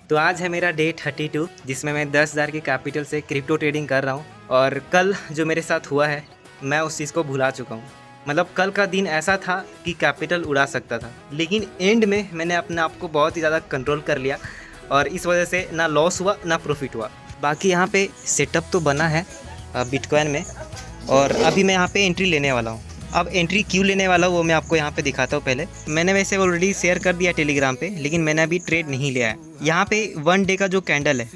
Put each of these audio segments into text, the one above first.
तो आज है मेरा डे 32 जिसमें मैं 10,000 के कैपिटल से क्रिप्टो ट्रेडिंग कर रहा हूँ। और कल जो मेरे साथ हुआ है मैं उस चीज़ को भुला चुका हूँ। मतलब कल का दिन ऐसा था कि कैपिटल उड़ा सकता था, लेकिन एंड में मैंने अपने आप को बहुत ही ज़्यादा कंट्रोल कर लिया और इस वजह से ना लॉस हुआ ना प्रॉफिट हुआ। बाकी यहाँ पे सेटअप तो बना है बिटकॉइन में और अभी मैं यहाँ पे एंट्री लेने वाला हूँ। अब एंट्री क्यों लेने वाला हूँ वो मैं आपको यहाँ पे दिखाता हूँ। पहले मैंने वैसे ऑलरेडी शेयर कर दिया टेलीग्राम पे, लेकिन मैंने अभी ट्रेड नहीं लिया है। यहाँ पे 1 डे का जो कैंडल है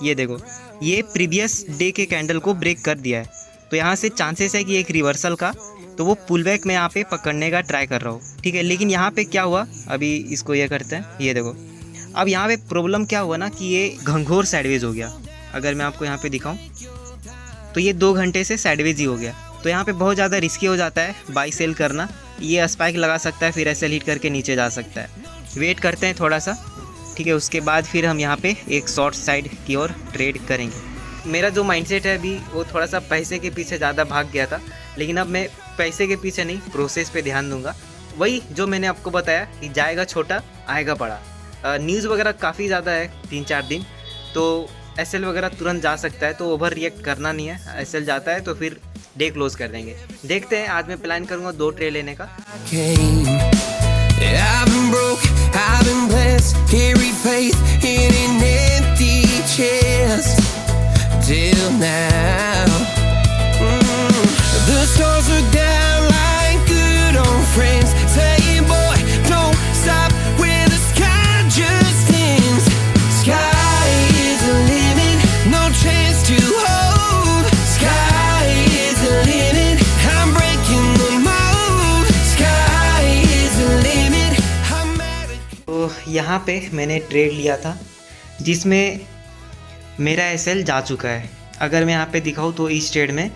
ये देखो, ये प्रीवियस डे के कैंडल को ब्रेक कर दिया है। तो यहाँ से चांसेस है कि एक रिवर्सल का, तो वो पुल बैक मैं यहाँ पे पकड़ने का ट्राई कर रहा हूँ, ठीक है। लेकिन यहाँ पे क्या हुआ, अभी इसको ये करते हैं, ये देखो। अब यहाँ पे प्रॉब्लम क्या हुआ ना कि ये घंघोर साइडवेज हो गया। अगर मैं आपको यहाँ पे दिखाऊँ तो ये 2 घंटे से साइडवेज ही हो गया। तो यहाँ पे बहुत ज़्यादा रिस्की हो जाता है बाई सेल करना। ये स्पाइक लगा सकता है, फिर ऐसे हिट करके नीचे जा सकता है। वेट करते हैं थोड़ा सा, ठीक है। उसके बाद फिर हम यहाँ पे एक शॉर्ट साइड की ओर ट्रेड करेंगे। मेरा जो माइंडसेट है अभी वो थोड़ा सा पैसे के पीछे ज़्यादा भाग गया था, लेकिन अब मैं पैसे के पीछे नहीं, प्रोसेस पे ध्यान दूंगा। वही जो मैंने आपको बताया कि जाएगा छोटा आएगा बड़ा। न्यूज़ वगैरह काफ़ी ज़्यादा है 3-4 दिन, तो एसएल वगैरह तुरंत जा सकता है, तो ओवर रिएक्ट करना नहीं है। एसएल जाता है तो फिर डे क्लोज कर देंगे। देखते हैं, आज मैं प्लान करूँगा 2 ट्रे लेने का। I've been broke, I've been blessed, carry faith in an empty chest till now. The stars are down like good old friends, saying boy don't stop where the sky just ends. Sky is the limit, no chance to hold. Sky is the limit, I'm breaking the mold. Sky is the limit, I'm at it. तो यहाँ पे मैंने trade लिया था जिसमें मेरा SL जा चुका है। अगर मैं यहाँ पे दिखाऊँ तो इस ट्रेड में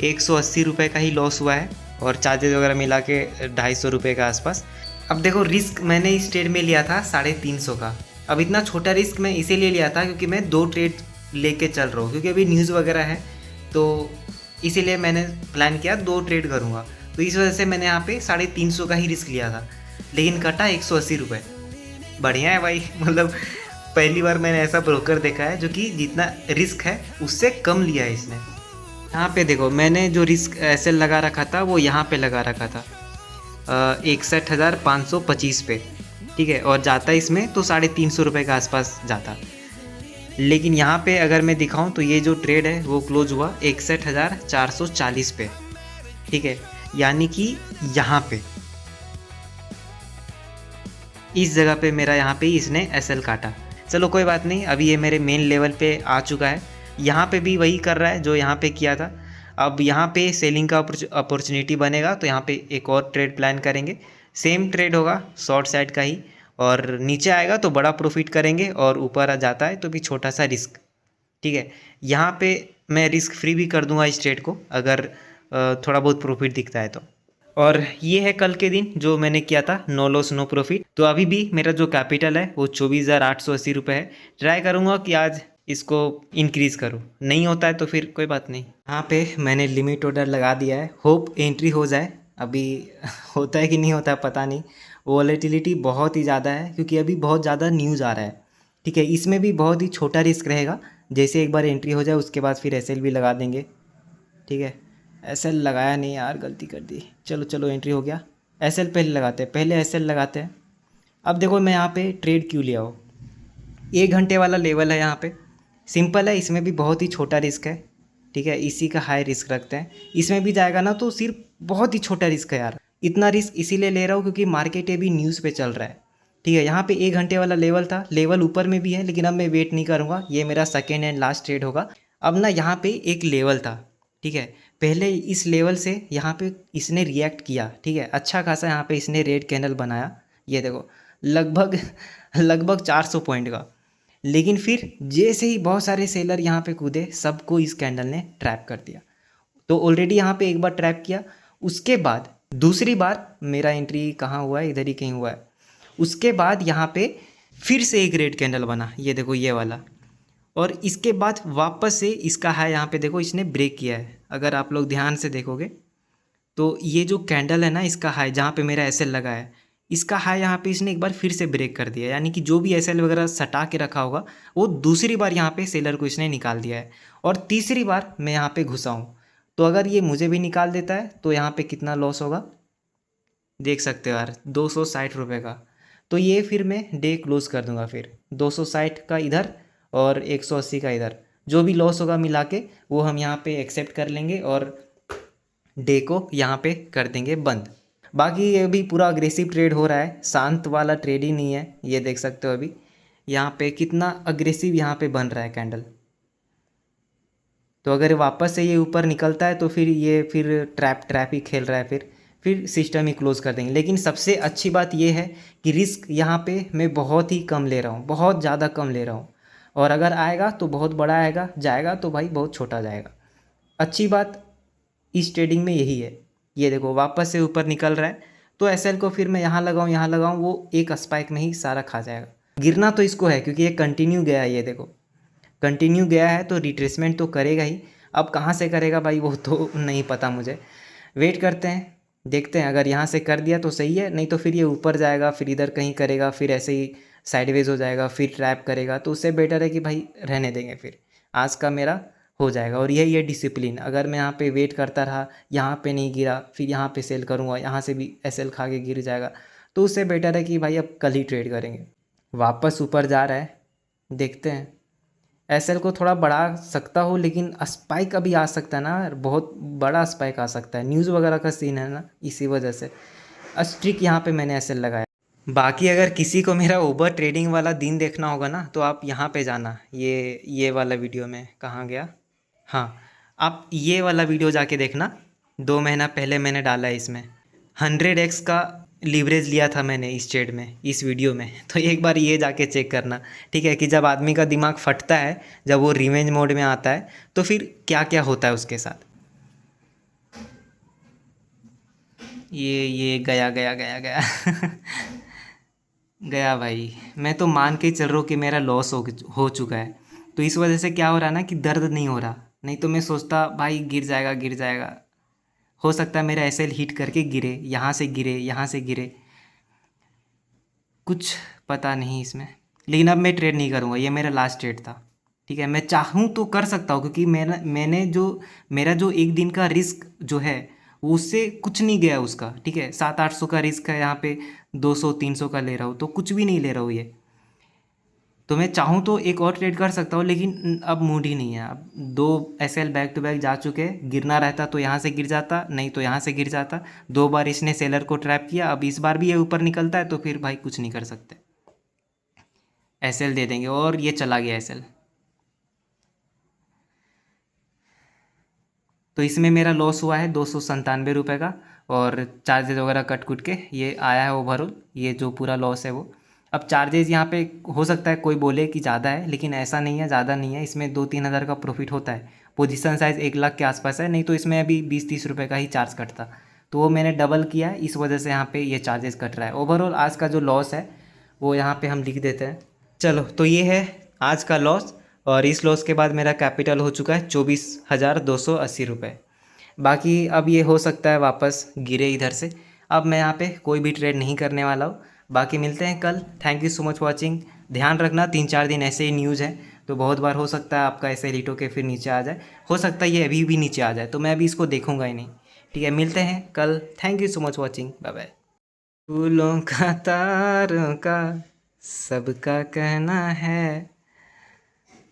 180 रुपये का ही लॉस हुआ है और चार्जेस वगैरह मिला के 250 रुपये के आसपास। अब देखो, रिस्क मैंने इस ट्रेड में लिया था 350 का। अब इतना छोटा रिस्क मैं इसीलिए लिया था क्योंकि मैं 2 ट्रेड लेके चल रहा हूँ, क्योंकि अभी न्यूज़ वगैरह है, तो इसीलिए मैंने प्लान किया 2 ट्रेड करूँगा। तो इस वजह से मैंने यहाँ पे 350 का ही रिस्क लिया था, लेकिन कटा 180 रुपये। बढ़िया है भाई, मतलब पहली बार मैंने ऐसा ब्रोकर देखा है जो कि जितना रिस्क है उससे कम लिया है इसने। यहाँ पे देखो, मैंने जो रिस्क एसएल लगा रखा था वो यहाँ पे लगा रखा था 61,525 पे, ठीक है। और जाता इसमें तो 350 रुपये के आसपास जाता। लेकिन यहाँ पे अगर मैं दिखाऊं तो ये जो ट्रेड है वो क्लोज हुआ 61,440 पे, ठीक है। यानी कि यहाँ पे इस जगह पे मेरा यहाँ पे इसने एसएल काटा। चलो कोई बात नहीं, अभी ये मेरे मेन लेवल पे आ चुका है। यहाँ पे भी वही कर रहा है जो यहाँ पे किया था। अब यहाँ पे सेलिंग का अपॉर्चुनिटी बनेगा तो यहाँ पे एक और ट्रेड प्लान करेंगे। सेम ट्रेड होगा शॉर्ट साइड का ही, और नीचे आएगा तो बड़ा प्रॉफिट करेंगे और ऊपर आ जाता है तो भी छोटा सा रिस्क, ठीक है। यहाँ पे मैं रिस्क फ्री भी कर दूंगा इस ट्रेड को अगर थोड़ा बहुत प्रॉफिट दिखता है तो। और ये है कल के दिन जो मैंने किया था, नो लॉस नो प्रॉफिट। तो अभी भी मेरा जो कैपिटल है वो 24,880 रुपये है। ट्राई करूँगा कि आज इसको इंक्रीज़ करूँ, नहीं होता है तो फिर कोई बात नहीं। यहाँ पे मैंने लिमिट ऑर्डर लगा दिया है, होप एंट्री हो जाए। अभी होता है कि नहीं होता है पता नहीं। वॉलेटिलिटी बहुत ही ज़्यादा है क्योंकि अभी बहुत ज़्यादा न्यूज़ आ रहा है, ठीक है। इसमें भी बहुत ही छोटा रिस्क रहेगा, जैसे एक बार एंट्री हो जाए उसके बाद फिर एसएल भी लगा देंगे, ठीक है। एसएल लगाया नहीं यार, गलती कर दी। चलो चलो, एंट्री हो गया। एसएल पहले लगाते हैं, पहले एसएल लगाते हैं। अब देखो मैं यहाँ पे ट्रेड क्यों लिया हो, 1 घंटे वाला लेवल है यहाँ पे, सिंपल है। इसमें भी बहुत ही छोटा रिस्क है, ठीक है। इसी का हाई रिस्क रखते हैं। इसमें भी जाएगा ना तो सिर्फ बहुत ही छोटा रिस्क है यार। इतना रिस्क इसीलिए ले रहा हूँ क्योंकि मार्केट अभी न्यूज़ पे चल रहा है, ठीक है। यहाँ पे 1 घंटे वाला लेवल था, लेवल ऊपर में भी है, लेकिन अब मैं वेट नहीं करूँगा। ये मेरा सेकेंड एंड लास्ट ट्रेड होगा। अब ना यहाँ पे एक लेवल था, ठीक है। पहले इस लेवल से यहाँ पे इसने रिएक्ट किया, ठीक है। अच्छा खासा यहाँ पे इसने रेड कैंडल बनाया, ये देखो, लगभग 400 पॉइंट का। लेकिन फिर जैसे ही बहुत सारे सेलर यहाँ पे कूदे, सबको इस कैंडल ने ट्रैप कर दिया। तो ऑलरेडी यहाँ पे एक बार ट्रैप किया, उसके बाद दूसरी बार मेरा एंट्री कहाँ हुआ है, इधर ही कहीं हुआ है। उसके बाद यहाँ पे फिर से एक रेड कैंडल बना, ये देखो ये वाला। और इसके बाद वापस से इसका हाई यहाँ पे देखो इसने ब्रेक किया है। अगर आप लोग ध्यान से देखोगे तो ये जो कैंडल है ना, इसका हाई जहाँ पे मेरा एसएल लगा है, इसका हाई यहाँ पे इसने एक बार फिर से ब्रेक कर दिया, यानी कि जो भी एसएल वगैरह सटा के रखा होगा वो दूसरी बार यहाँ पे सेलर को इसने निकाल दिया है। और तीसरी बार मैं यहाँ पे घुसा हूँ, तो अगर ये मुझे भी निकाल देता है तो यहाँ पे कितना लॉस होगा देख सकते हो यार, 260 रुपये का। तो ये फिर मैं डे क्लोज़ कर दूंगा, फिर 260 का इधर और 180 का इधर, जो भी लॉस होगा मिला के वो हम यहाँ पे एक्सेप्ट कर लेंगे और डे को यहाँ पे कर देंगे बंद। बाकी ये भी पूरा अग्रेसिव ट्रेड हो रहा है, शांत वाला ट्रेड ही नहीं है। ये देख सकते हो अभी यहाँ पे कितना अग्रेसिव यहाँ पे बन रहा है कैंडल। तो अगर वापस से ये ऊपर निकलता है तो फिर ये फिर ट्रैप ही खेल रहा है, फिर सिस्टम ही क्लोज़ कर देंगे। लेकिन सबसे अच्छी बात ये है कि रिस्क यहाँ पे मैं बहुत ही कम ले रहा हूँ, बहुत ज़्यादा कम ले रहा हूँ। और अगर आएगा तो बहुत बड़ा आएगा, जाएगा तो भाई बहुत छोटा जाएगा। अच्छी बात इस ट्रेडिंग में यही है। ये देखो वापस से ऊपर निकल रहा है, तो एसएल को फिर मैं यहाँ लगाऊँ वो एक स्पाइक में ही सारा खा जाएगा। गिरना तो इसको है क्योंकि ये कंटिन्यू गया है, ये देखो कंटिन्यू गया है तो रिट्रेसमेंट तो करेगा ही। अब कहाँ से करेगा भाई वो तो नहीं पता मुझे, वेट करते हैं देखते हैं। अगर यहाँ से कर दिया तो सही है, नहीं तो फिर ये ऊपर जाएगा, फिर इधर कहीं करेगा, फिर ऐसे ही साइडवेज हो जाएगा, फिर ट्रैप करेगा। तो उससे बेटर है कि भाई रहने देंगे, फिर आज का मेरा हो जाएगा। और यही है डिसिप्लिन। अगर मैं यहाँ पे वेट करता रहा, यहाँ पे नहीं गिरा, फिर यहाँ पे सेल करूँगा, यहाँ से भी एसएल खा के गिर जाएगा, तो उससे बेटर है कि भाई अब कल ही ट्रेड करेंगे। वापस ऊपर जा रहा है, देखते हैं। एसएल को थोड़ा बढ़ा सकता हो, लेकिन स्पाइक अभी आ सकता है ना, बहुत बड़ा स्पाइक आ सकता है। न्यूज़ वगैरह का सीन है ना, इसी वजह से स्ट्रिक यहाँ पे मैंने एसएल लगाया। बाकी अगर किसी को मेरा ओवर ट्रेडिंग वाला दिन देखना होगा ना, तो आप यहाँ पे जाना, ये वाला वीडियो में कहाँ गया, हाँ आप ये वाला वीडियो जाके देखना। 2 महीना पहले मैंने डाला है इसमें, 100x का लीवरेज लिया था मैंने इस ट्रेड में, इस वीडियो में। तो एक बार ये जाके चेक करना, ठीक है, कि जब आदमी का दिमाग फटता है, जब वो रिवेंज मोड में आता है, तो फिर क्या क्या होता है उसके साथ। ये गया गया गया गया गया भाई। मैं तो मान के चल रहा हूँ कि मेरा लॉस हो चुका है। तो इस वजह से क्या हो रहा है ना कि दर्द नहीं हो रहा, नहीं तो मैं सोचता भाई गिर जाएगा गिर जाएगा। हो सकता है मेरा एसएल हिट करके गिरे, यहाँ से गिरे, यहाँ से गिरे, कुछ पता नहीं इसमें। लेकिन अब मैं ट्रेड नहीं करूँगा, ये मेरा लास्ट ट्रेड था, ठीक है। मैं चाहूँ तो कर सकता हूँ, क्योंकि मेरा जो एक दिन का रिस्क जो है वो उससे कुछ नहीं गया उसका, ठीक है। 700-800 का रिस्क है, यहाँ पे 200-300 का ले रहा हूँ, तो कुछ भी नहीं ले रहा हूँ ये। तो मैं चाहूँ तो एक और ट्रेड कर सकता हूँ, लेकिन अब मूड ही नहीं है। अब 2 एसएल बैक टू बैक जा चुके हैं। गिरना रहता तो यहाँ से गिर जाता, नहीं तो यहाँ से गिर जाता। 2 बार इसने सेलर को ट्रैप किया, अब इस बार भी ये ऊपर निकलता है, तो फिर भाई कुछ नहीं कर सकते, एसएल दे देंगे। और ये चला गया एसएल। तो इसमें मेरा लॉस हुआ है 297 रुपये का, और चार्जेस वगैरह कट कुट के ये आया है ओवरऑल, ये जो पूरा लॉस है वो। अब चार्जेस यहाँ पे हो सकता है कोई बोले कि ज़्यादा है, लेकिन ऐसा नहीं है, ज़्यादा नहीं है। इसमें 2-3 हज़ार का प्रॉफिट होता है। पोजीशन साइज़ 1 लाख के आसपास है, नहीं तो इसमें अभी 20-30 रुपये का ही चार्ज कटता। तो वो मैंने डबल किया है, इस वजह से यहाँ पे ये चार्जेस कट रहा है। ओवरऑल आज का जो लॉस है वो यहाँ पे हम लिख देते हैं। चलो, तो ये है आज का लॉस, और इस लॉस के बाद मेरा कैपिटल हो चुका है 24,280 रुपये। बाकी अब ये हो सकता है वापस गिरे इधर से। अब मैं यहाँ पे कोई भी ट्रेड नहीं करने वाला हूँ। बाकी मिलते हैं कल। Thank you so much watching. ध्यान रखना 3-4 दिन ऐसे ही न्यूज़ है, तो बहुत बार हो सकता है आपका ऐसे हिट होके फिर नीचे आ जाए। हो सकता है ये अभी भी नीचे आ जाए, तो मैं अभी इसको देखूंगा ही नहीं, ठीक है। मिलते हैं कल। Thank you so much watching, bye bye. फूलों का तारों का सबका कहना है।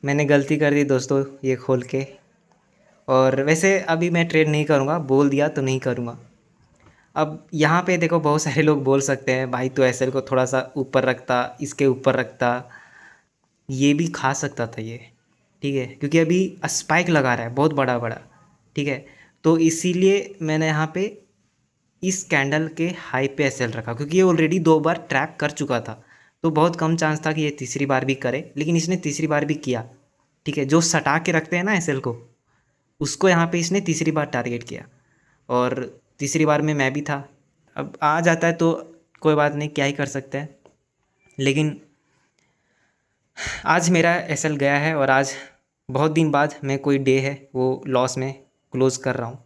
मैंने गलती कर दी दोस्तों ये खोल के, और वैसे अभी मैं ट्रेड नहीं करूँगा, बोल दिया तो नहीं करूँगा। अब यहाँ पे देखो बहुत सारे लोग बोल सकते हैं भाई तो एसएल को थोड़ा सा ऊपर रखता, इसके ऊपर रखता, ये भी खा सकता था ये, ठीक है, क्योंकि अभी स्पाइक लगा रहा है बहुत बड़ा बड़ा, ठीक है। तो इसीलिए मैंने यहाँ पे इस कैंडल के हाई पे एसएल रखा, क्योंकि ये ऑलरेडी 2 बार ट्रैप कर चुका था, तो बहुत कम चांस था कि ये तीसरी बार भी करे। लेकिन इसने तीसरी बार भी किया, ठीक है। जो सटा के रखते हैं ना एसएल को, उसको यहाँ पे इसने तीसरी बार टारगेट किया, और तीसरी बार में मैं भी था। अब आ जाता है तो कोई बात नहीं, क्या ही कर सकते हैं। लेकिन आज मेरा एसएल गया है, और आज बहुत दिन बाद मैं कोई डे है वो लॉस में क्लोज़ कर रहा हूँ।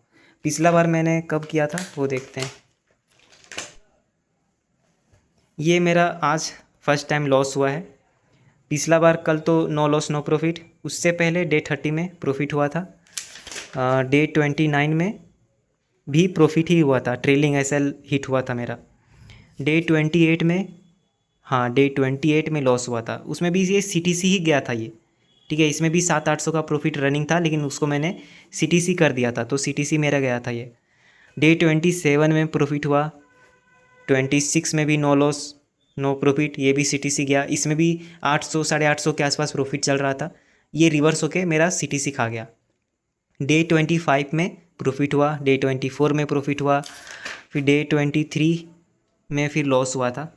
पिछला बार मैंने कब किया था वो देखते हैं। ये मेरा आज फर्स्ट टाइम लॉस हुआ है। पिछला बार कल तो नो लॉस नो प्रॉफिट, उससे पहले डे 30 में प्रॉफिट हुआ था, डे 29 में भी प्रॉफिट ही हुआ था, ट्रेलिंग एसएल हिट हुआ था मेरा। डे 28 में, हाँ डे 28 में लॉस हुआ था, उसमें भी ये सीटीसी ही गया था ये, ठीक है। इसमें भी 700-800 का प्रॉफिट रनिंग था, लेकिन उसको मैंने सीटीसी कर दिया था, तो सीटीसी मेरा गया था ये। डे 27 में प्रॉफिट हुआ, 26 में भी नो लॉस नो प्रॉफिट, ये भी सीटीसी गया। इसमें भी 800 850 के आसपास प्रॉफिट चल रहा था, ये रिवर्स होके मेरा सीटीसी खा गया। डे 25 में प्रॉफिट हुआ, डे 24 में प्रॉफिट हुआ, फिर डे 23 में फिर लॉस हुआ था,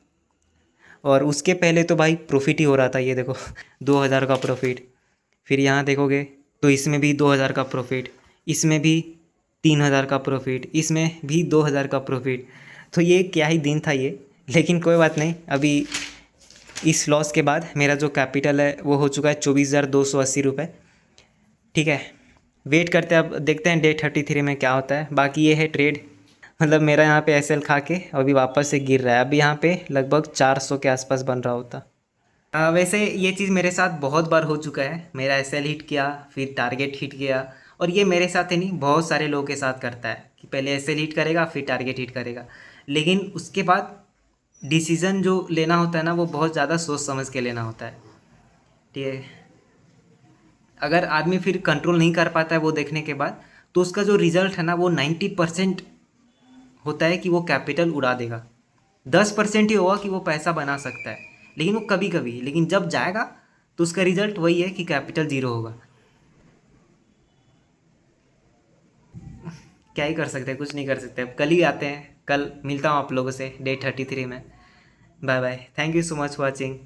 और उसके पहले तो भाई प्रॉफिट ही हो रहा था। ये देखो 2000 का प्रॉफिट, फिर यहाँ देखोगे तो इसमें भी 2000 का प्रॉफिट, इसमें भी 3000 का प्रॉफिट, इसमें भी 2000 का प्रॉफिट। तो ये क्या ही दिन था ये, लेकिन कोई बात नहीं। अभी इस लॉस के बाद मेरा जो कैपिटल है वो हो चुका है 24,280 रुपये, ठीक है। वेट करते हैं, अब देखते हैं डे 33 में क्या होता है। बाकी ये है ट्रेड, मतलब मेरा यहाँ पे एसएल खा के अभी वापस से गिर रहा है। अभी यहाँ पे लगभग 400 के आसपास बन रहा होता। वैसे ये चीज़ मेरे साथ बहुत बार हो चुका है, मेरा एसएल हिट किया फिर टारगेट हिट किया, और ये मेरे साथ ही नहीं बहुत सारे लोगों के साथ करता है कि पहले एसएल हिट करेगा फिर टारगेट हिट करेगा, लेकिन उसके बाद डिसीज़न जो लेना होता है ना वो बहुत ज़्यादा सोच समझ के लेना होता है, ठीक है। अगर आदमी फिर कंट्रोल नहीं कर पाता है वो देखने के बाद, तो उसका जो रिज़ल्ट है ना वो 90% होता है कि वो कैपिटल उड़ा देगा, 10% ही होगा कि वो पैसा बना सकता है, लेकिन वो कभी कभी, लेकिन जब जाएगा तो उसका रिजल्ट वही है कि कैपिटल 0 होगा। क्या ही कर सकते हैं, कुछ नहीं कर सकते। अब कल ही आते हैं, कल मिलता हूँ आप लोगों से डे 33 में। Bye bye, thank you so much for watching.